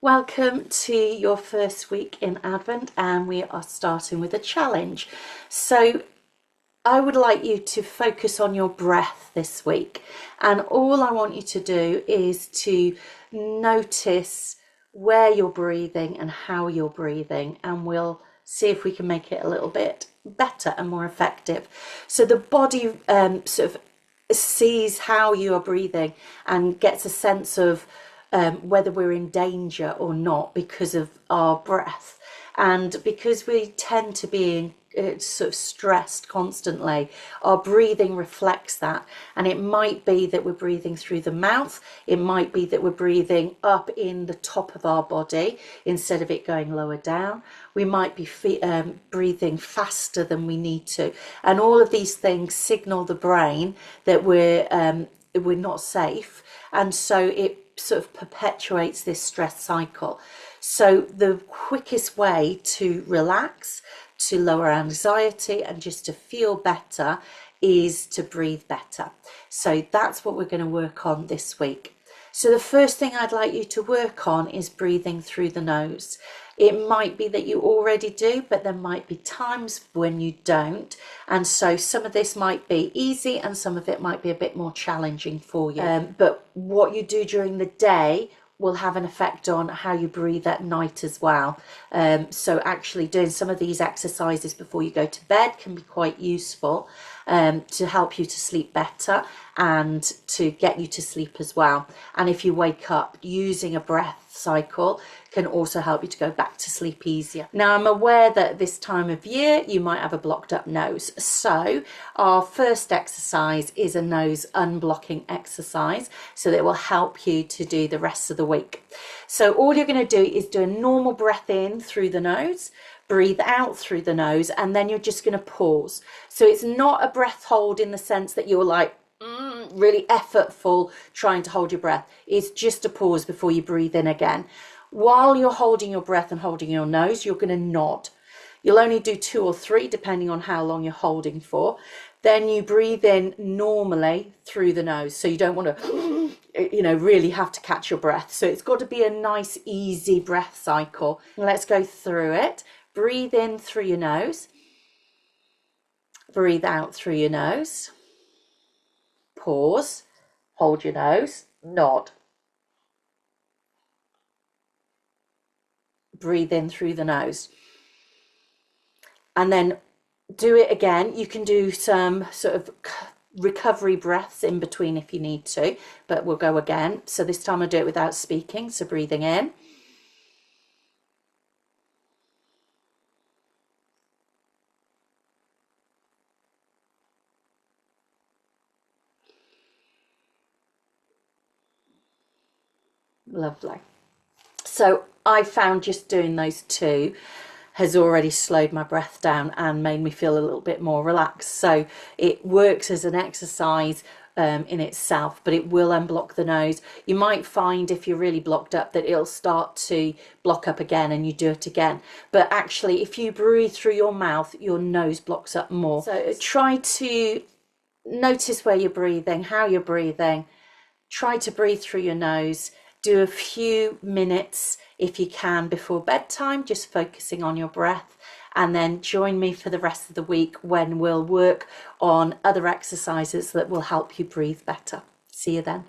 Welcome to your first week in Advent, and we are starting with a challenge. So I would like you to focus on your breath this week, and all I want you to do is to notice where you're breathing and how you're breathing, and we'll see if we can make it a little bit better and more effective. So the body sort of sees how you are breathing and gets a sense of whether we're in danger or not because of our breath. And because we tend to be sort of stressed constantly, our breathing reflects that. And it might be that we're breathing through the mouth, it might be that we're breathing up in the top of our body instead of it going lower down. We might be breathing faster than we need to, and all of these things signal the brain that we're not safe, and so it sort of perpetuates this stress cycle. So the quickest way to relax, to lower anxiety, and just to feel better is to breathe better. So that's what we're going to work on this week. So the first thing I'd like you to work on is breathing through the nose. It might be that you already do, but there might be times when you don't. And so some of this might be easy and some of it might be a bit more challenging for you. But what you do during the day will have an effect on how you breathe at night as well. So actually doing some of these exercises before you go to bed can be quite useful to help you to sleep better and to get you to sleep as well. And if you wake up, using a breath cycle can also help you to go back to sleep easier. Now, I'm aware that this time of year you might have a blocked up nose, so our first exercise is a nose unblocking exercise, so that will help you to do the rest of the week. So all you're going to do is do a normal breath in through the nose, breathe out through the nose, and then you're just going to pause. So it's not a breath hold in the sense that you're like really effortful trying to hold your breath. It's just a pause before you breathe in again. While you're holding your breath and holding your nose, you're going to nod. You'll only do 2 or 3 depending on how long you're holding for. Then you breathe in normally through the nose, so you don't want to really have to catch your breath. So it's got to be a nice easy breath cycle. Let's go through it. Breathe in through your nose, breathe out through your nose, pause, hold your nose, nod. Breathe in through the nose. And then do it again. You can do some sort of recovery breaths in between if you need to, but we'll go again. So this time I'll do it without speaking. So breathing in. Lovely. So I found just doing those 2 has already slowed my breath down and made me feel a little bit more relaxed. So it works as an exercise in itself, but it will unblock the nose. You might find if you're really blocked up that it'll start to block up again and you do it again. But actually, if you breathe through your mouth, your nose blocks up more. So try to notice where you're breathing, how you're breathing. Try to breathe through your nose. Do a few minutes if you can before bedtime, just focusing on your breath, and then join me for the rest of the week when we'll work on other exercises that will help you breathe better. See you then.